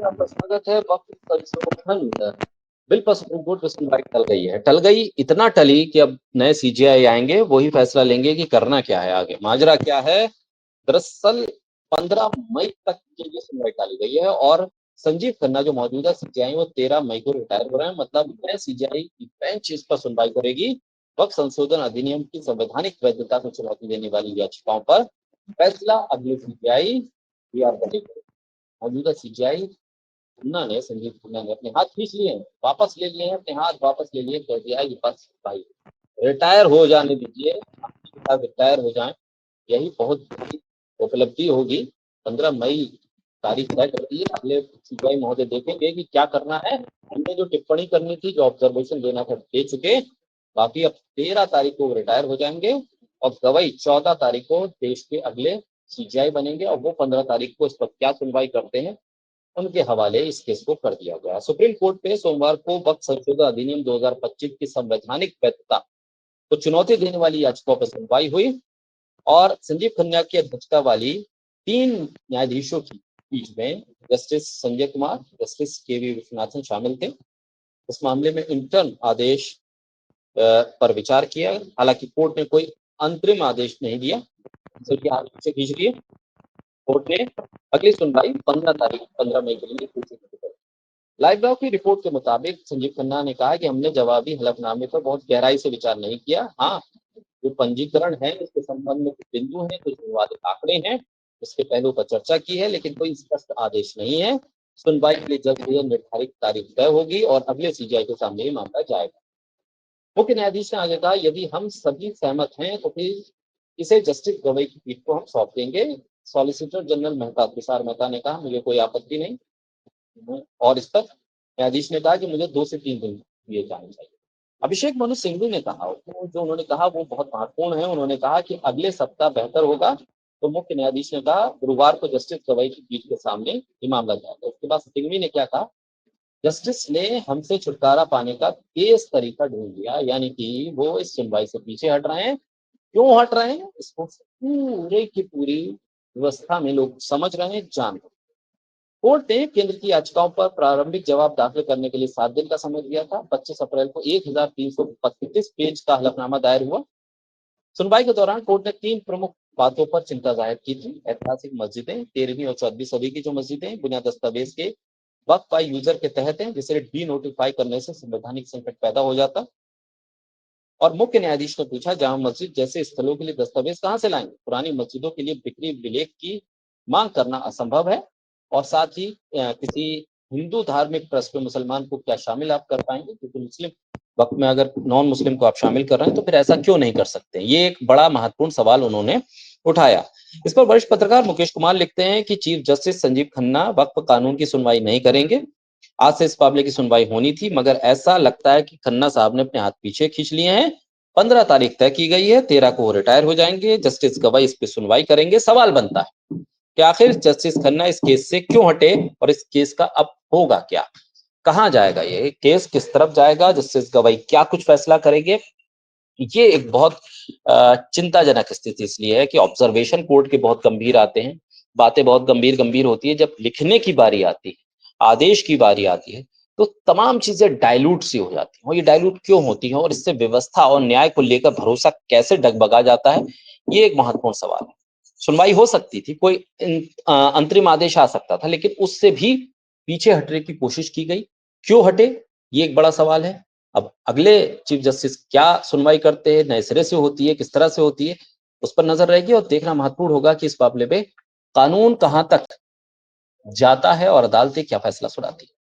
जी, आपका स्वागत है। वक्त संशोधन बिल पर सुप्रीम कोर्ट में सुनवाई टल गई है। टल गई, इतना टली कि अब नए सीजेआई आएंगे, वही फैसला लेंगे कि करना क्या है आगे। माजरा क्या है? दरअसल 15 मई तक के लिए सुनवाई टाली गई है और संजीव खन्ना जो मौजूदा सीजेआई वो 13 मई को रिटायर हो रहे हैं। मतलब नए सीजेआई की बेंच इस पर सुनवाई करेगी। वक्त संशोधन अधिनियम की संवैधानिक वैधता को चुनौती देने वाली याचिकाओं पर फैसला अगले सीजेआई बी आर करेगी। मौजूदा सीजेआई खन्ना ने संजीव खन्ना ने अपने हाथ खींच लिए हैं, वापस ले लिए हैं, अपने हाथ वापस ले लिए, कह दिया कि बस भाई रिटायर हो जाने दीजिए, रिटायर हो जाएं। यही बहुत बड़ी उपलब्धि होगी। 15 मई तारीख तय कर दी है। अगले सीबीआई महोदय देखेंगे कि क्या करना है। हमने जो टिप्पणी करनी थी, जो ऑब्जर्वेशन देना था, दे चुके। बाकी अब 13 तारीख को रिटायर हो जाएंगे और गवाही 14 तारीख को देश के अगले सीजीआई बनेंगे और वो 15 तारीख को इस पर क्या सुनवाई करते हैं उनके हवाले इस केस को कर दिया गया। सुप्रीम कोर्ट में सोमवार को वक्त संशोधन अधिनियम 2025 की संवैधानिक वैधता को चुनौती देने वाली याचिकाओं पर सुनवाई हुई और संजीव खन्ना की अध्यक्षता वाली 3 न्यायाधीशों की पीठ में जस्टिस संजय कुमार, जस्टिस के वी विश्वनाथन शामिल थे। इस मामले में इंटर्न आदेश पर विचार किया। हालांकि कोर्ट ने कोई अंतरिम आदेश नहीं दिया, बल्कि आदेश से खींच लिए। कोर्ट ने अगली सुनवाई 15 मई के लिए सूचित की। लाइव ब्यूरो की रिपोर्ट के मुताबिक संजीव खन्ना ने कहा कि हमने जवाबी हलफनामे पर बहुत गहराई से विचार नहीं किया। हाँ, जो पंजीकरण है इसके संबंध में कुछ बिंदु हैं, कुछ विवादित आंकड़े हैं, इसके पहलू पर चर्चा की है, लेकिन कोई स्पष्ट आदेश नहीं है। सुनवाई के लिए जल्द ही निर्धारित तारीख तय होगी और अगले सीजीआई के सामने ये मामला जाएगा। मुख्य न्यायाधीश ने आगे कहा, यदि हम सभी सहमत हैं तो फिर इसे जस्टिस गवई की पीठ को हम सौंप देंगे। सॉलिसिटर जनरल मेहता तुषार मेहता ने कहा, मुझे कोई आपत्ति नहीं। और इस पर न्यायाधीश ने कहा कि मुझे 2 से 3 दिन दिए जाने चाहिए। अभिषेक मनु सिंघवी ने कहा, जो उन्होंने कहा वो बहुत महत्वपूर्ण है। उन्होंने कहा कि अगले सप्ताह बेहतर होगा। तो मुख्य न्यायाधीश ने कहा गुरुवार को जस्टिस गवई की पीठ के सामने ये मामला जाएगा। उसके बाद सिंघवी ने क्या कहा, जस्टिस ने हमसे छुटकारा पाने का तेज तरीका ढूंढ लिया, यानी कि वो इस सुनवाई से पीछे हट रहे हैं। क्यों हट रहे हैं, इसको पूरे की पूरी व्यवस्था में लोग समझ रहे हैं, जान रहे हैं। कोर्ट ने केंद्र की याचिकाओं पर प्रारंभिक जवाब दाखिल करने के लिए 7 दिन का समय दिया था। 25 अप्रैल को 1335 पेज का हलफनामा दायर हुआ। सुनवाई के दौरान कोर्ट ने 3 प्रमुख बातों पर चिंता जाहिर की थी। ऐतिहासिक मस्जिदें, 13वीं और 14वीं सदी की जो मस्जिदें बिना दस्तावेज के वक्फ बाय यूजर के तहत हैं, जिसे डी नोटिफाई करने से संवैधानिक संकट पैदा हो जाता। और मुख्य न्यायाधीश ने पूछा, जामा मस्जिद जैसे स्थलों के लिए दस्तावेज कहां से लाएंगे? पुरानी मस्जिदों के लिए बिक्री विलेख की मांग करना असंभव है। और साथ ही किसी हिंदू धार्मिक ट्रस्ट में मुसलमान को क्या शामिल आप कर पाएंगे? क्योंकि मुस्लिम वक्त में अगर नॉन मुस्लिम को आप शामिल कर रहे हैं तो फिर ऐसा क्यों नहीं कर सकते? ये एक बड़ा महत्वपूर्ण सवाल उन्होंने उठाया। इस पर वरिष्ठ पत्रकार मुकेश कुमार लिखते हैं कि चीफ जस्टिस संजीव खन्ना वक्फ कानून की सुनवाई नहीं करेंगे। आज से इस मामले की सुनवाई होनी थी, मगर ऐसा लगता है कि खन्ना साहब ने अपने हाथ पीछे खींच लिए हैं। 15 तारीख तय की गई है, 13 को वो रिटायर हो जाएंगे। जस्टिस गवाई इस पे सुनवाई करेंगे। सवाल बनता है कि आखिर जस्टिस खन्ना इस केस से क्यों हटे और इस केस का अब होगा क्या? कहाँ जाएगा ये केस, किस तरफ जाएगा? जस्टिस गवाई क्या कुछ फैसला करेंगे? ये एक बहुत चिंताजनक स्थिति इसलिए है कि ऑब्जर्वेशन कोर्ट के बहुत गंभीर आते हैं, बातें बहुत गंभीर गंभीर होती है। जब लिखने की बारी आती है, आदेश की बारी आती है, तो तमाम चीजें डाइल्यूट सी हो जाती हैं। और ये डाइल्यूट क्यों होती हैं और इससे व्यवस्था और न्याय को लेकर भरोसा कैसे डगमगा जाता है, ये एक महत्वपूर्ण सवाल है। सुनवाई हो सकती थी, कोई अंतरिम आदेश आ सकता था, लेकिन उससे भी पीछे हटने की कोशिश की गई। क्यों हटे, ये एक बड़ा सवाल है। अब अगले चीफ जस्टिस क्या सुनवाई करते हैं, नए सिरे से होती है, किस तरह से होती है, उस पर नजर रहेगी। और देखना महत्वपूर्ण होगा कि इस मामले में कानून कहां तक जाता है और अदालतें क्या फैसला सुनाती है।